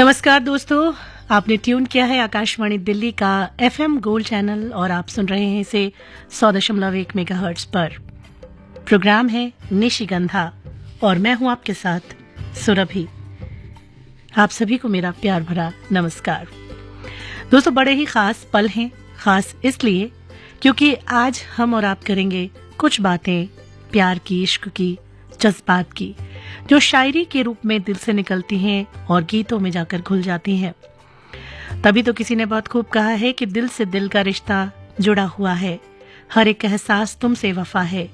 नमस्कार दोस्तों, आपने ट्यून किया है आकाशवाणी दिल्ली का FM गोल्ड चैनल और आप सुन रहे हैं इसे 100.1 मेगाहर्ट्ज पर। प्रोग्राम है निशिगंधा और मैं हूं आपके साथ सुरभि। आप सभी को मेरा प्यार भरा नमस्कार। दोस्तों, बड़े ही खास पल हैं, खास इसलिए क्योंकि आज हम और आप करेंगे कुछ बातें प्यार की, इश्क की, जज्बात की, जो शायरी के रूप में दिल से निकलती हैं और गीतों में जाकर घुल जाती हैं। तभी तो किसी ने बहुत खूब कहा है कि दिल से दिल का रिश्ता जुड़ा हुआ है, हर एक एहसास तुमसे वफा है,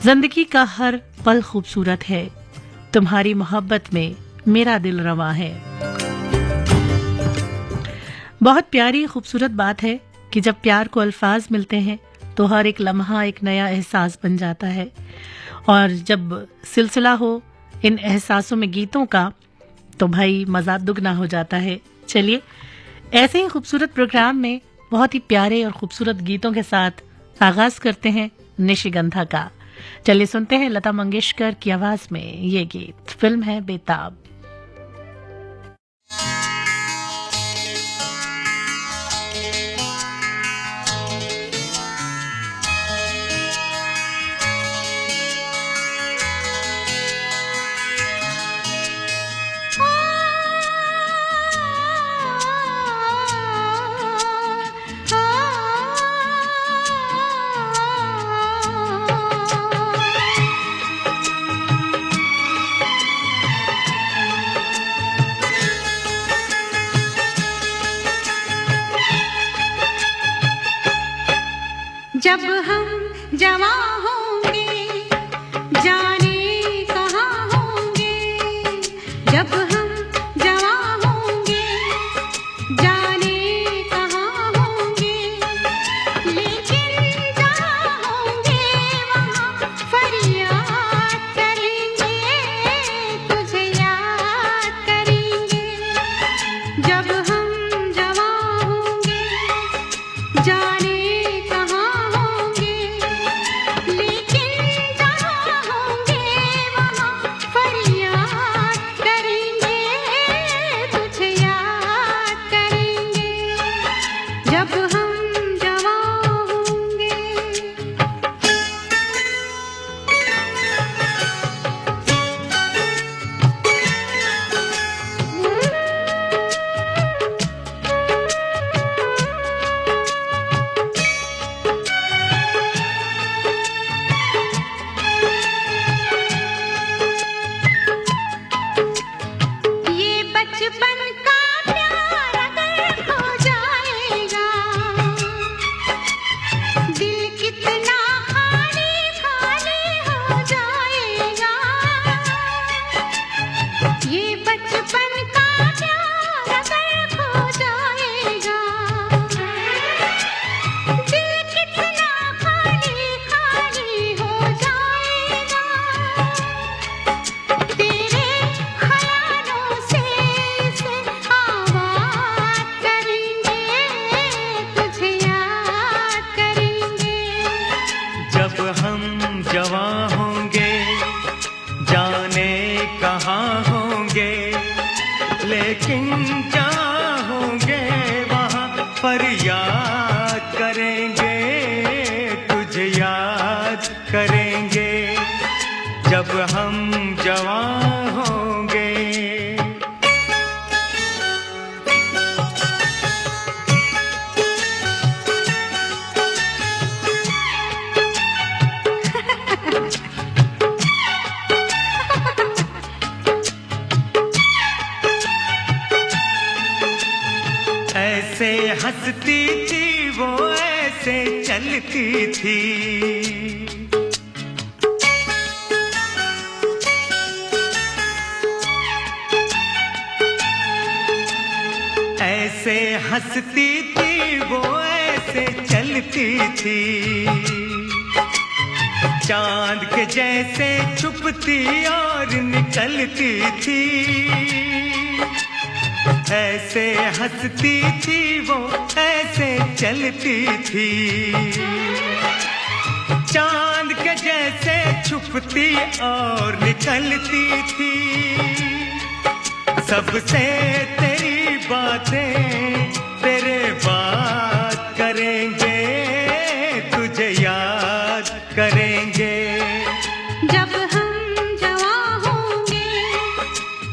जिंदगी का हर पल खूबसूरत है, तुम्हारी मोहब्बत में मेरा दिल रवा है। बहुत प्यारी खूबसूरत बात है कि जब प्यार को अल्फाज मिलते हैं तो हर एक लम्हा एक नया एहसास बन जाता है, और जब सिलसिला हो इन एहसासों में गीतों का तो भाई मज़ा दुगना हो जाता है। चलिए, ऐसे ही खूबसूरत प्रोग्राम में बहुत ही प्यारे और खूबसूरत गीतों के साथ आगाज करते हैं निशिगंधा का। चलिए सुनते हैं लता मंगेशकर की आवाज में ये गीत। फिल्म है बेताब। जब हम जवां होंगे जाने कहाँ होंगे, जब हम जवां होंगे जाने कहाँ होंगे, लेकिन जहाँ होंगे वहाँ फरियाद करेंगे, तुझे याद करेंगे। जब हम जवां होंगे जाने हंसती थी वो ऐसे चलती थी, ऐसे हंसती थी वो ऐसे चलती थी, चांद के जैसे छुपती और निकलती थी, ऐसे हंसती थी वो ऐसे चलती थी, चांद के जैसे छुपती और निकलती थी, सबसे तेरे बातें तेरे बात करेंगे, तुझे याद करेंगे। जब हम जवां होंगे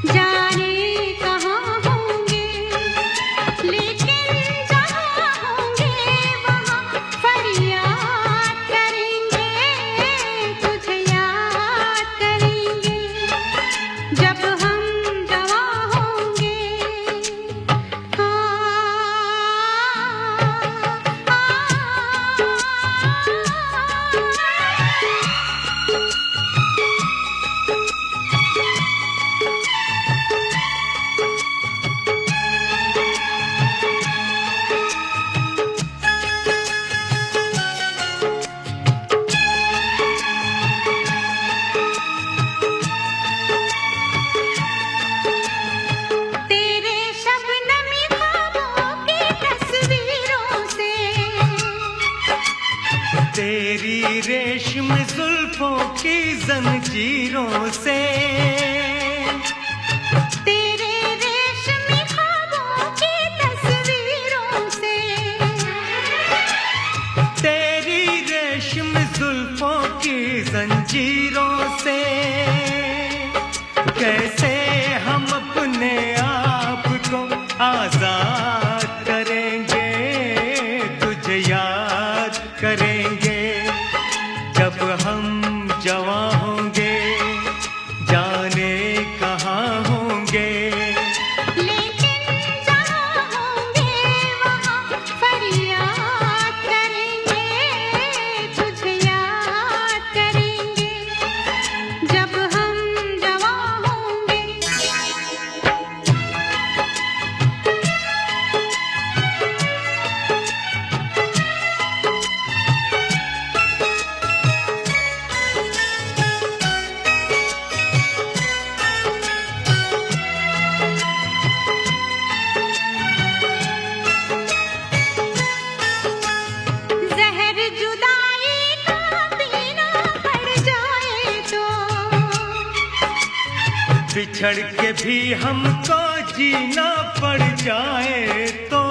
जाने कहाँ होंगे, लेकिन जहाँ होंगे वहाँ फरियाद करेंगे, तुझे याद करेंगे। जब हम जवां होंगे तेरे शबनमी ख्वाबों की तस्वीरों से, तेरी रेशम जुल्फों की जंजीरों से, तेरे रेशमी ख्वाबों की तस्वीरों से, तेरी रेशम जुल्फों की जंजीरों से, कैसे हम अपने आप को आजाद करेंगे, तुझे याद करेंगे। जब हम जवां होंगे जाने कहाँ होंगे, लेकिन जहाँ होंगे वहाँ फरियाद करेंगे, तुझे याद करेंगे। जब हम जवां होंगे जहर जुदाई का पीना पड़ जाए तो, बिछड़ के भी हमको जीना पड़ जाए तो,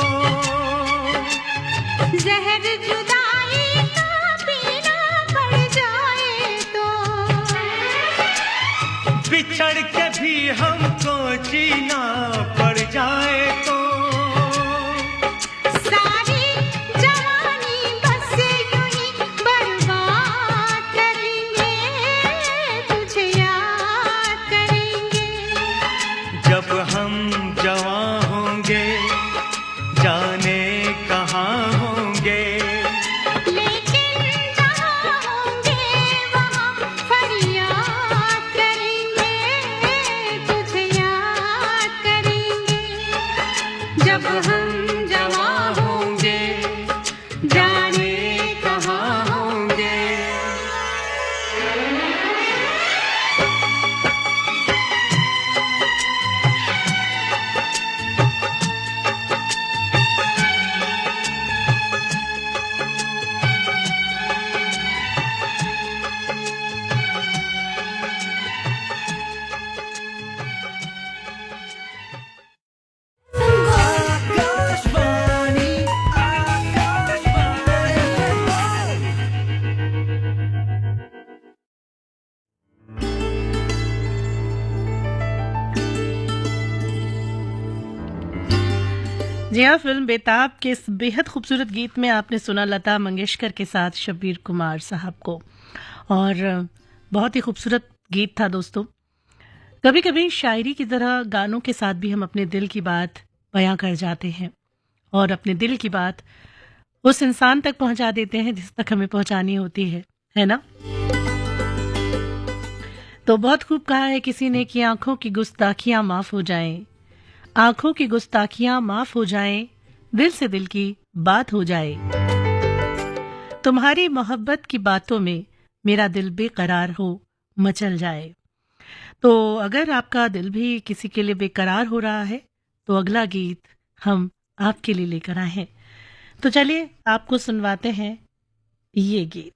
जहर जुदाई का पीना पड़ जाए तो, बिछड़ के भी हमको जीना पड़ जाए तो, सारी जवानी बस यूं ही बर्बाद करेंगे, तुझे याद करेंगे। जब हम जवां होंगे जाने कहाँ होंगे, लेकिन जहाँ होंगे वहाँ फरियाद करेंगे, तुझे याद करेंगे। जब हम जवां होंगे जाने कहाँ होंगे। आकाशवाणी आकाशवाणी। जी हाँ, फिल्म बेताब के इस बेहद खूबसूरत गीत में आपने सुना लता मंगेशकर के साथ शब्बीर कुमार साहब को, और बहुत ही खूबसूरत गीत था दोस्तों। कभी कभी शायरी की तरह गानों के साथ भी हम अपने दिल की बात बयां कर जाते हैं और अपने दिल की बात उस इंसान तक पहुंचा देते हैं जिस तक हमें पहुंचानी होती है ना। तो बहुत खूब कहा है किसी ने कि आंखों की गुस्ताखियां माफ हो जाएं, आंखों की गुस्ताखियां माफ हो जाएं, दिल से दिल की बात हो जाए। तुम्हारी मोहब्बत की बातों में मेरा दिल बेकरार हो मचल जाए। तो अगर आपका दिल भी किसी के लिए बेकरार हो रहा है तो अगला गीत हम आपके लिए लेकर आए हैं। तो चलिए आपको सुनवाते हैं ये गीत।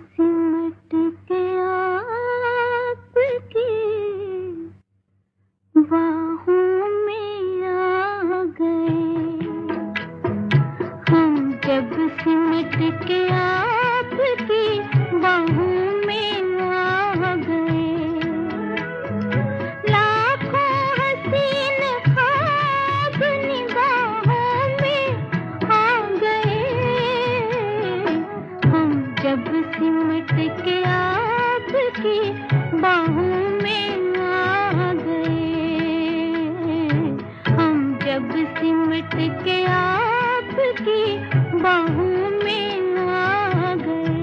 सिमट के आपकी बाहों में आ गए, हम जब सिमट के आपकी बाहों में आ गए, लाखों हसीन ख्वाब निगाहों में आ गए, हम जब सिमट के आपकी बाहों में आ गए, हम जब सिमट के आपकी बाहों में आ गए।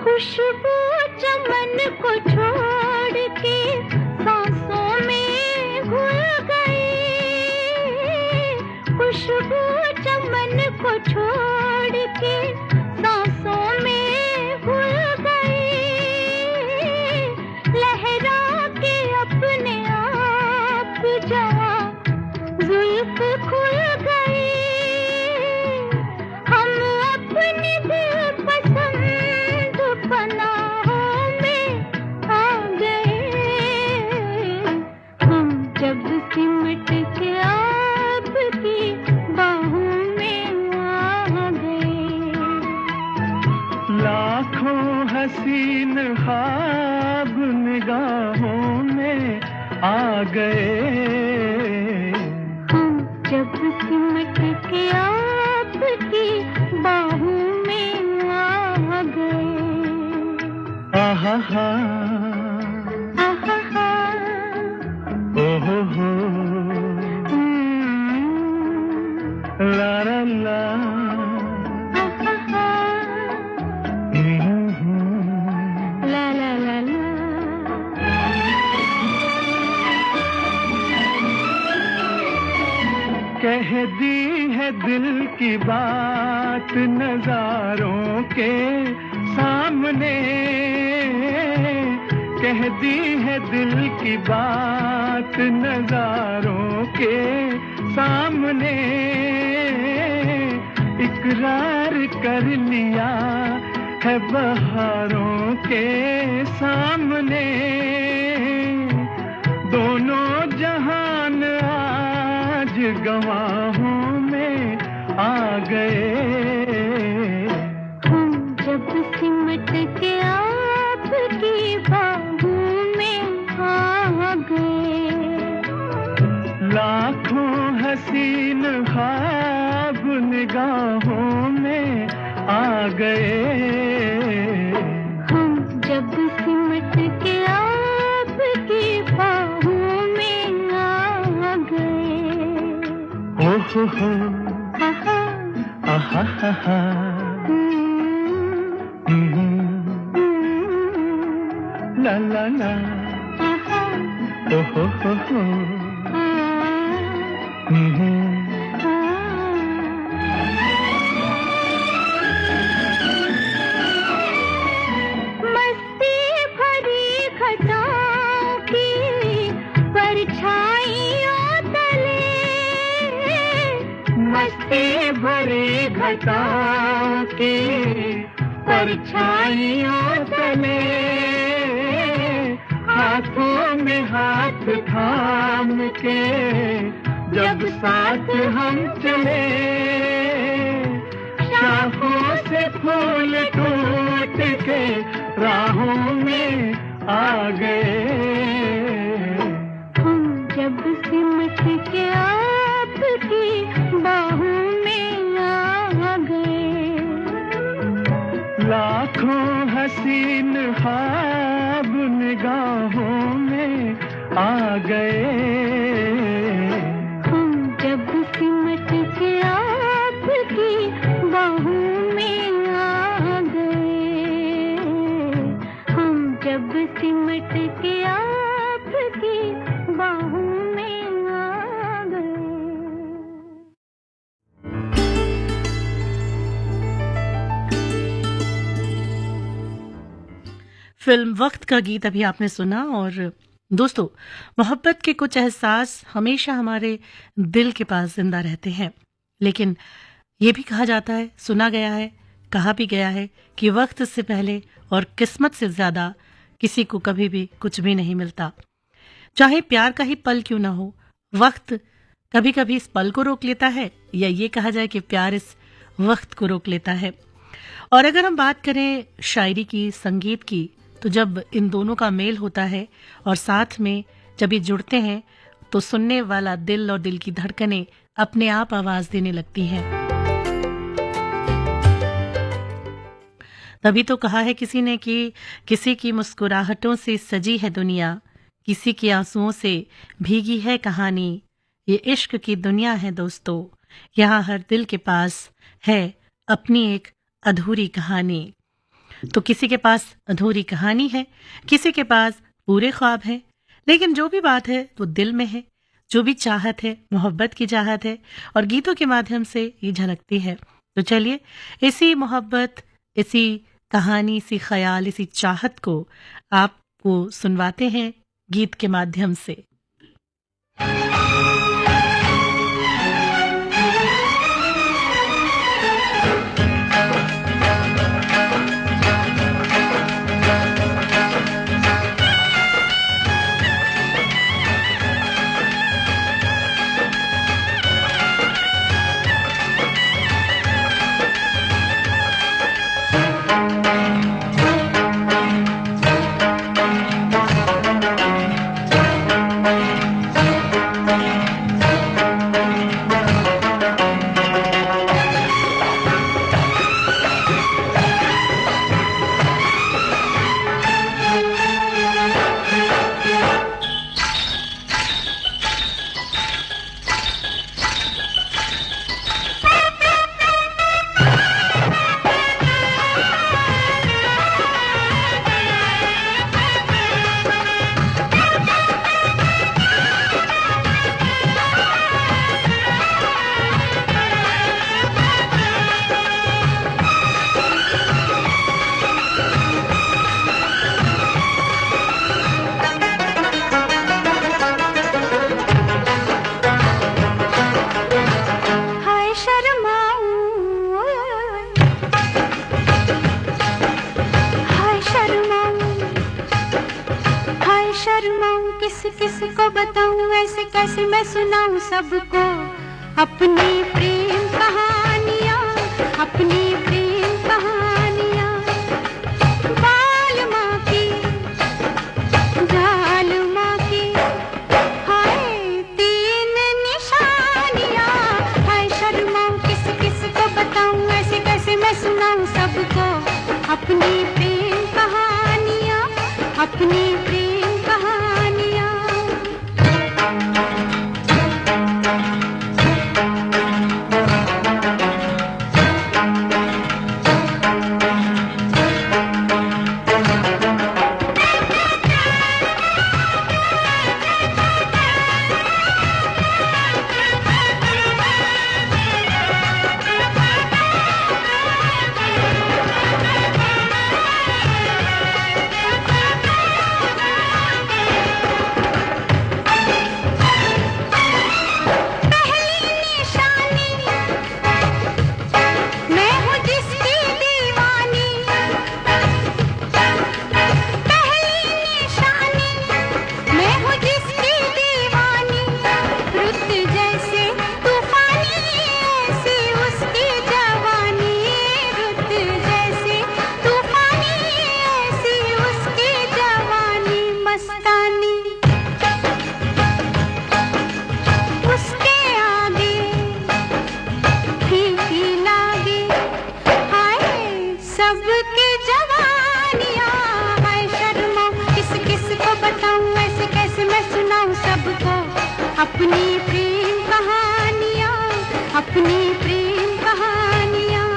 खुशबू चमन को छोड़ के सांसों में घुल गई, खुशबू चमन को छोड़ के सांसों में घुल गई, लहरा के अपने आप जहाँ जुल्फ खुल गई, हम अपने दिल पसंद पनाहों में आ गए, हम जब सिमट के आपकी बाहों में आ गए। लाखों हसीन ख्वाब निगाहों में आ गए, हम जब सिमट के आपकी बाहों में आ गए। आहा हा, आहा हा, ओहो हो, ला ला ला, आहा हा, ला ला ला ला। कह दी है दिल की बात नजारों के सामने, कह दी है दिल की बात नजारों के सामने, इकरार कर लिया है बहारों के सामने, दोनों जहान आज गवाहों में आ गए, हम जब सिमट के आपकी बाहों में आ गए, लाखों हसीन ख्वाब निगाहों में आ गए, हम जब सिमट के आपकी बाहों में आ गए। ओहो हो, आहा, आहा हा हा, ला ला ला, आहा, ओहो हो, मस्ती भरी घटाओं की परछाइयों तले, मस्ती भरी घटाओं की परछाइयों तले, हाथों में हाथ थाम के जब साथ हम चले, शाखों से फूल टूट के राहों में आ गए, हम जब सिमट के आपकी बाहों में आ गए, लाखों हसीन ख्वाब निगाहों में आ गए, हम जब सिमट के आपकी बाहों में आ गए, हम जब सिमट के आपकी बाहों में आ गए। फिल्म वक्त का गीत अभी आपने सुना। और दोस्तों, मोहब्बत के कुछ एहसास हमेशा हमारे दिल के पास जिंदा रहते हैं, लेकिन ये भी कहा जाता है, सुना गया है, कहा भी गया है कि वक्त से पहले और किस्मत से ज्यादा किसी को कभी भी कुछ भी नहीं मिलता। चाहे प्यार का ही पल क्यों ना हो, वक्त कभी कभी इस पल को रोक लेता है, या ये कहा जाए कि प्यार इस वक्त को रोक लेता है। और अगर हम बात करें शायरी की, संगीत की, तो जब इन दोनों का मेल होता है और साथ में जब ये जुड़ते हैं तो सुनने वाला दिल और दिल की धड़कनें अपने आप आवाज देने लगती हैं। तभी तो कहा है किसी ने कि किसी की मुस्कुराहटों से सजी है दुनिया, किसी के आंसुओं से भीगी है कहानी। ये इश्क की दुनिया है दोस्तों, यहाँ हर दिल के पास है अपनी एक अधूरी कहानी। तो किसी के पास अधूरी कहानी है, किसी के पास पूरे ख्वाब है, लेकिन जो भी बात है वो दिल में है। जो भी चाहत है, मोहब्बत की चाहत है, और गीतों के माध्यम से ये झलकती है। तो चलिए इसी मोहब्बत, इसी कहानी, इसी ख्याल, इसी चाहत को आपको सुनवाते हैं गीत के माध्यम से। किस को बताऊं, ऐसे कैसे मैं सुनाऊं सबको अपनी प्रेम कहानियां, अपनी प्रेम कहानियां। बाल माँ की, जाल माँ की, हाय तीन निशानियां। हाय शर्माऊं, किस को बताऊं, ऐसे कैसे मैं सुनाऊं सबको अपनी प्रेम कहानियां, अपनी प्रेम कहानियां। अपनी प्रेम कहानियां, अपनी प्रेम कहानियां।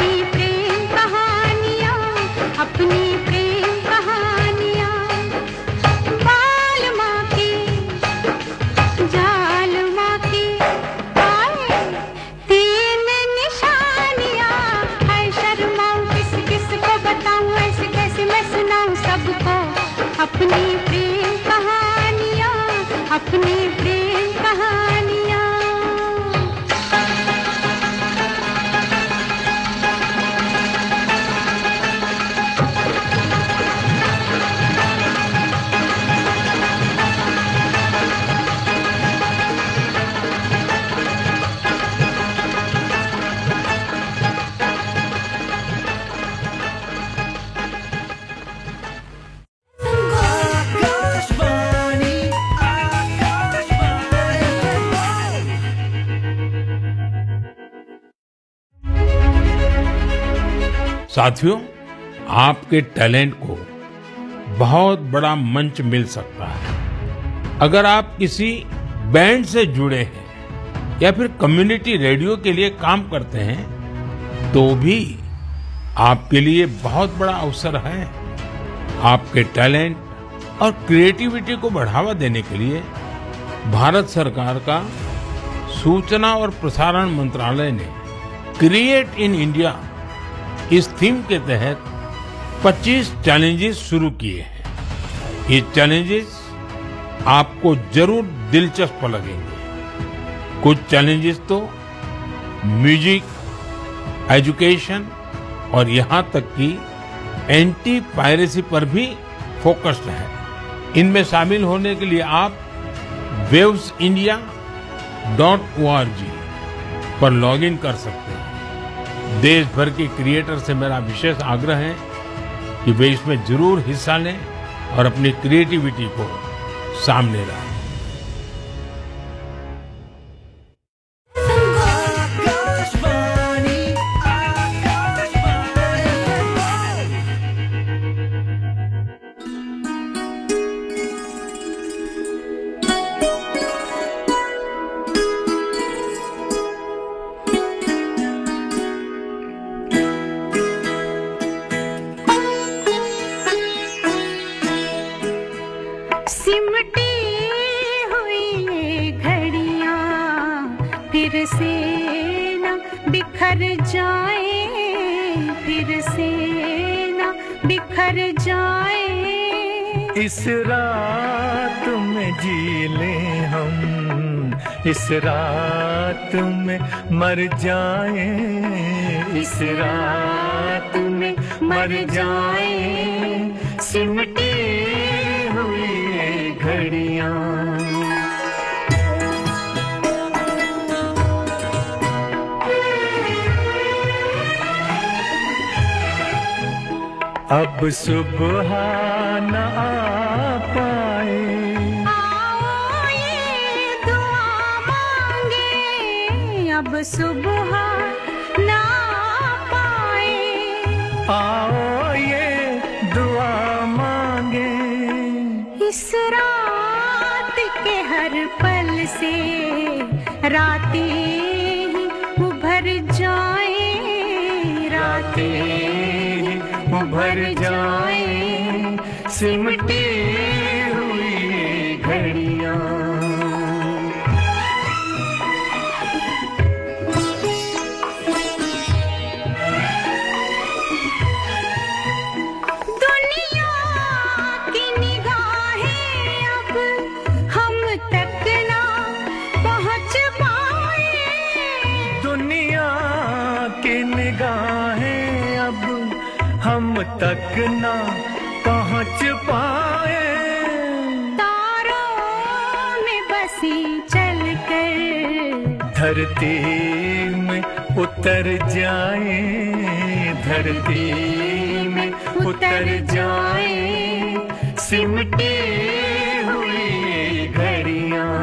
अपनी प्रेम कहानियाँ, अपनी प्रेम कहानियाँ। बाल माँ की, जाल माँ की, आए तीन निशानियाँ। है शर्माऊँ किस किस को बताऊँ, ऐसे कैसे मैं सुनाऊँ सबको अपनी प्रेम कहानियाँ, अपनी प्रेम कहानियाँ। साथियों, आपके टैलेंट को बहुत बड़ा मंच मिल सकता है अगर आप किसी बैंड से जुड़े हैं या फिर कम्युनिटी रेडियो के लिए काम करते हैं तो भी आपके लिए बहुत बड़ा अवसर है। आपके टैलेंट और क्रिएटिविटी को बढ़ावा देने के लिए भारत सरकार का सूचना और प्रसारण मंत्रालय ने क्रिएट इन इंडिया इस थीम के तहत 25 चैलेंजेस शुरू किए हैं। ये चैलेंजेस आपको जरूर दिलचस्प लगेंगे। कुछ चैलेंजेस तो म्यूजिक, एजुकेशन और यहाँ तक कि एंटी पायरेसी पर भी फोकस्ड है। इनमें शामिल होने के लिए आप wavesindia.org पर लॉगिन कर सकते हैं। देश भर के क्रिएटर से मेरा विशेष आग्रह है कि वे इसमें जरूर हिस्सा लें और अपनी क्रिएटिविटी को सामने लाएं। सिमटी हुई ये घड़ियाँ फिर से न बिखर जाए, फिर से न बिखर जाए। इस रात में जी लें हम, इस रात में मर जाए, इस रात में मर जाए। सिमटी हुई ये घड़ियाँ। अब सुबह न आ पाए, आओ ये दुआ मांगे, अब सुबह ना पाए। आओ ये दुआ मांगे। इस रात के हर पल से रातें ही उभर जाए, रातें उभर जाए। सिमटी हुई ये घड़ियाँ। दुनिया की निगाहें अब हम तक ना पहुँच पाए, दुनिया की निगाहें अब हम तक ना पहुँच पाए। तारों में बसी चलकर धरती में उतर जाए, धरती में उतर जाए। सिमटी हुई ये घड़ियाँ।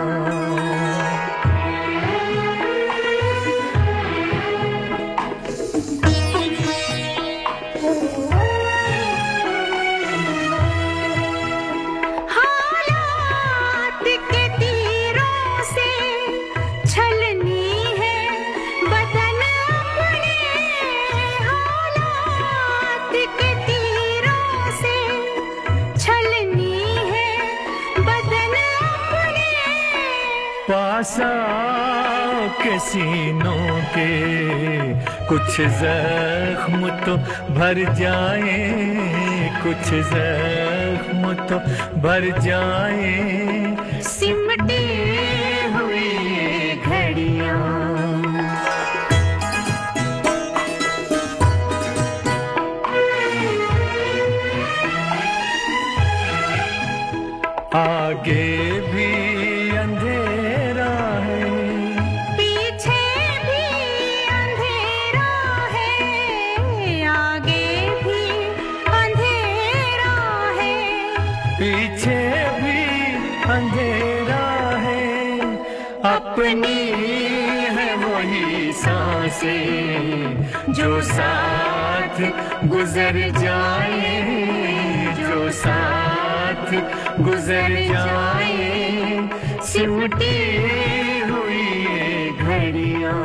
हालात के तीरों से छलनी है बदन अपने, पास के सीनों के कुछ जख्म तो भर जाए, कुछ जख्म तो भर जाए, सिमटी हुई घड़ियां। आगे भी अंधेरा है, पीछे भी अंधेरा है, आगे भी अंधेरा है, पीछे भी अंधेरा है, अपनी है वही सांसें जो साथ गुजर जाए, जो साथ गुजर जाए, सिमटी हुई ये घड़ियां।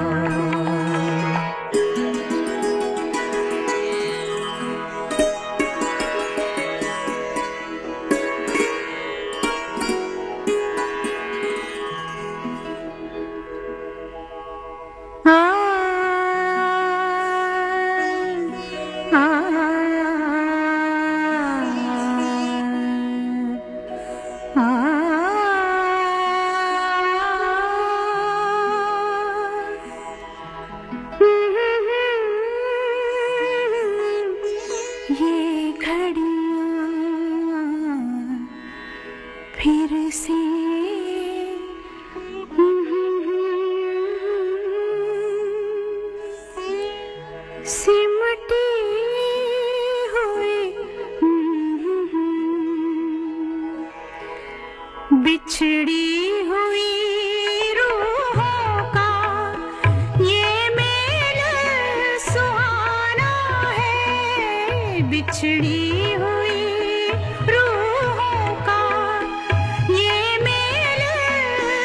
ये घड़ियां फिर से सिमटी हुई, बिछड़ी हुई रूहों का ये मेल सुहाना है, बिछड़ी हुई रूहों का ये मेल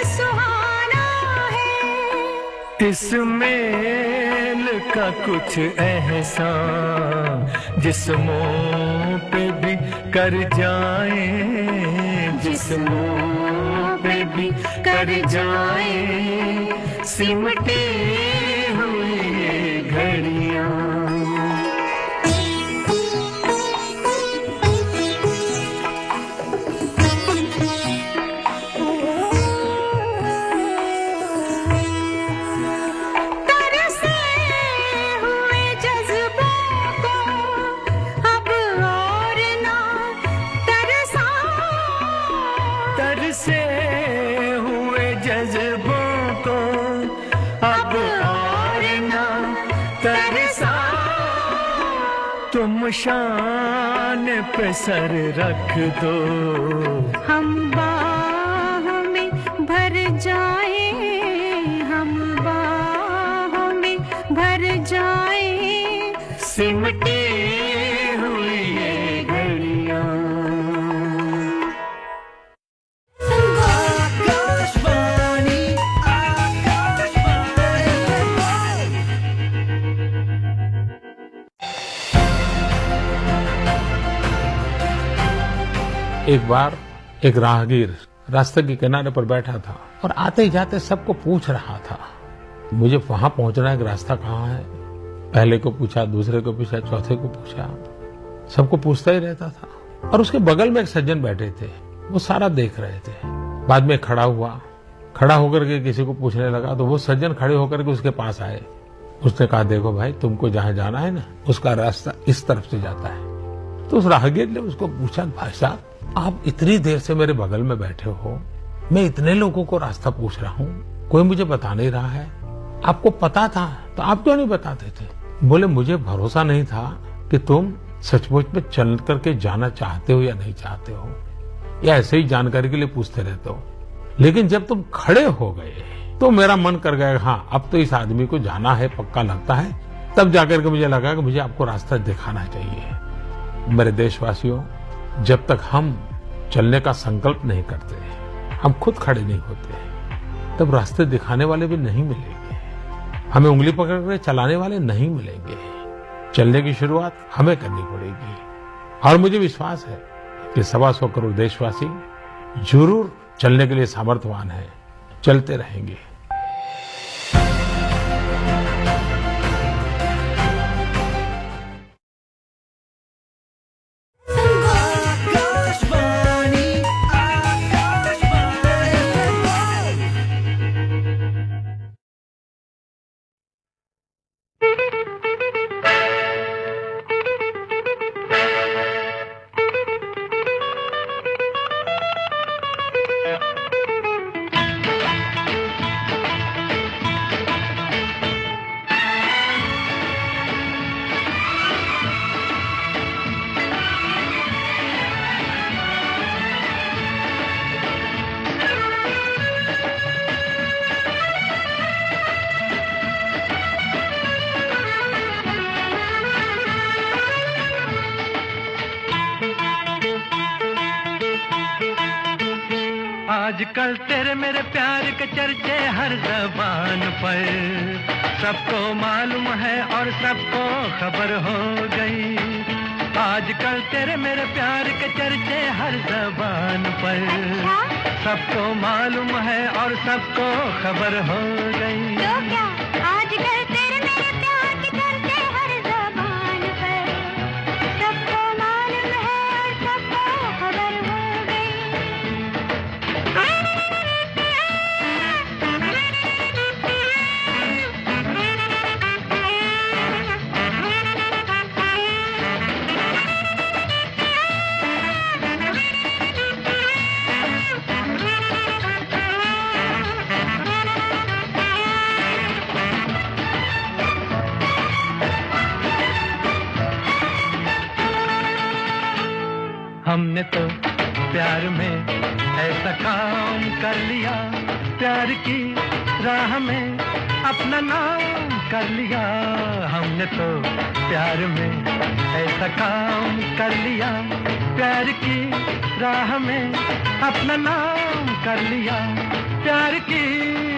सुहाना है। इस मेल का कुछ एहसान जिस्मों पे भी कर जाए, जिस्मों पे भी कर जाए, सिमटी हुई ये घड़ियां। तरसे हुए जज्बों को अब और ना तरसा, तरसे हुए जज्बों को अब और ना तरसा, तुम शान पे सर रख दो, हम बाह में भर जाए, हम बाह में भर जाए, सिमटी हुई ये घड़ियां। एक बार एक राहगीर रास्ते के किनारे पर बैठा था और आते जाते सबको पूछ रहा था, मुझे वहां पहुंचना है कि रास्ता कहाँ है। पहले को पूछा, दूसरे को पूछा, चौथे को पूछा, सबको पूछता ही रहता था। और उसके बगल में एक सज्जन बैठे थे, वो सारा देख रहे थे। बाद में खड़ा हुआ, खड़ा होकर के किसी को पूछने लगा तो वो सज्जन खड़े होकर के उसके पास आए। उसने कहा, देखो भाई, तुमको जहां जाना है ना, उसका रास्ता इस तरफ से जाता है। तो उस राहगीर ने उसको पूछा, भाई साहब, आप इतनी देर से मेरे बगल में बैठे हो, मैं इतने लोगों को रास्ता पूछ रहा हूँ, कोई मुझे बता नहीं रहा है। आपको पता था तो आप क्यों नहीं बताते थे? बोले, मुझे भरोसा नहीं था कि तुम सचमुच में चल करके जाना चाहते हो या नहीं चाहते हो, या ऐसे ही जानकारी के लिए पूछते रहते हो। लेकिन जब तुम खड़े हो गए तो मेरा मन कर गया, हाँ अब तो इस आदमी को जाना है, पक्का लगता है। तब जाकर के मुझे लगा कि मुझे आपको रास्ता दिखाना चाहिए। मेरे देशवासियों, जब तक हम चलने का संकल्प नहीं करते, हम खुद खड़े नहीं होते, तब रास्ते दिखाने वाले भी नहीं मिलेंगे, हमें उंगली पकड़ कर चलाने वाले नहीं मिलेंगे। चलने की शुरुआत हमें करनी पड़ेगी। और मुझे विश्वास है कि 125 करोड़ देशवासी जरूर चलने के लिए सामर्थ्यवान हैं। चलते रहेंगे। आजकल तेरे मेरे प्यार के चर्चे हर ज़बान पर, सबको मालूम है और सबको खबर हो गई। आजकल तेरे मेरे प्यार के चर्चे हर ज़बान पर, सबको मालूम है और सबको खबर हो गई। तो क्या आजकल तेरे मेरे प्यार के चर्चे हर ज़बान पर, सबको मालूम है और सबको खबर हो गई। हमने तो प्यार में ऐसा काम कर लिया, प्यार की राह में अपना नाम कर लिया। हमने तो प्यार में ऐसा काम कर लिया, प्यार की राह में अपना नाम कर लिया, प्यार की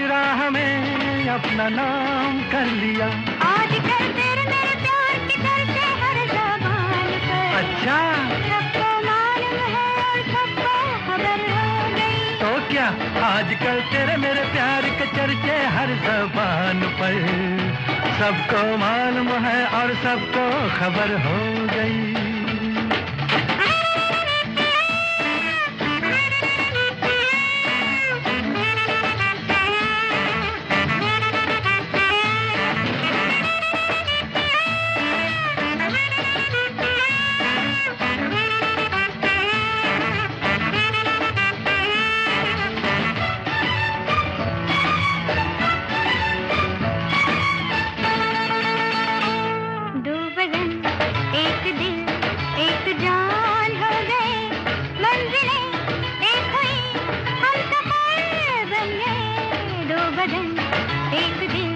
राह में अपना नाम कर लिया। आजकल तेरे मेरे प्यार के चर्चे हर ज़बान पर, अच्छा, सबको मालूम है और सबको खबर हो गई। तो क्या आजकल तेरे मेरे प्यार के चर्चे हर ज़बान पर, सबको मालूम है और सबको खबर हो गई। दो बदन एक दिल एक जान हो गए, मंजिलें एक हुई हम सफर बन गए। दो बदन एक दिल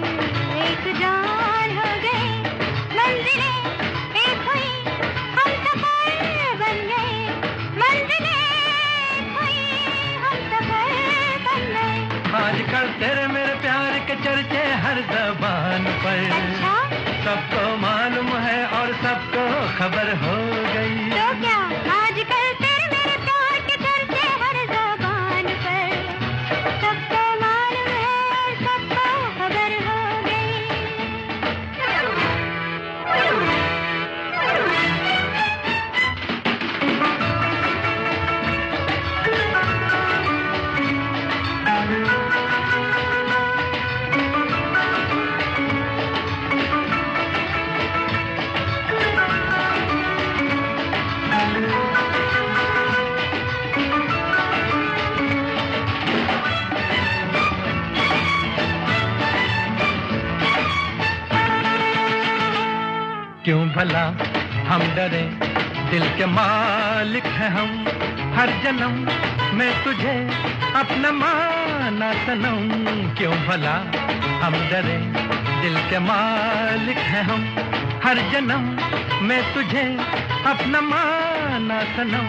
एक जान हो गए, मंजिलें एक हुई हम सफर बन गए, मंजिलें एक हुई हम सफर बन गए। आजकल तेरे मेरे प्यार के चर्चे हर ज़बान पर, अच्छा, सबको मालूम है और सबको खबर हो गई। तो क्या आजकल तेरे मेरे प्यार के चर्चे हर ज़बान पर, सबको मालूम है और सबको खबर हो क्यों भला हम डरे, दिल के मालिक हैं हम, हर जन्म मैं तुझे अपना माना सनम। क्यों भला हम डरे, दिल के मालिक हैं हम, हर जन्म मैं तुझे अपना माना सनम,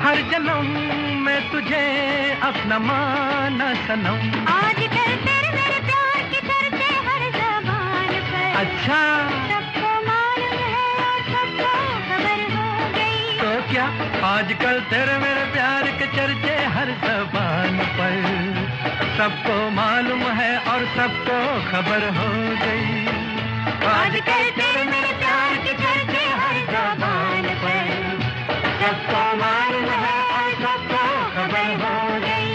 हर जन्म मैं तुझे अपना माना सनम। आजकल तेरे मेरे प्यार के चर्चे हर ज़बान पर, अच्छा, सबको मालूम है और सबको खबर हो गई। तो क्या आजकल तेरे मेरे प्यार के चर्चे हर ज़बान पर, सबको खबर हो गई। आजकल तेरे मेरे प्यार की चर्चे हर ज़बान पर, सबको मालूम है और सबको खबर हो गई।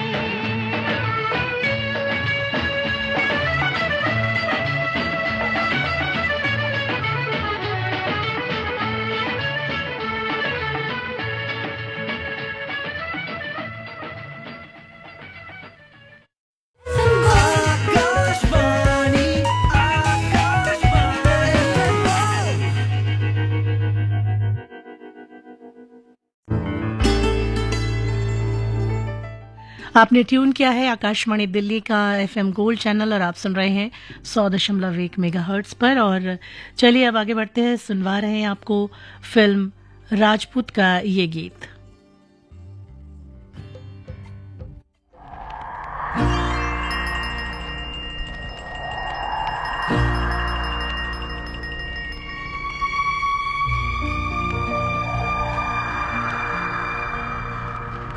आपने ट्यून किया है आकाशवाणी दिल्ली का एफएम गोल्ड चैनल और आप सुन रहे हैं 100.1 मेगाहर्ट्ज पर। और चलिए अब आगे बढ़ते हैं, सुनवा रहे हैं आपको फिल्म राजपूत का ये गीत।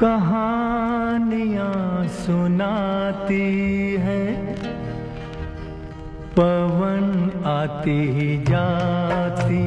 कहानियाँ सुनाती है, पवन आती जाती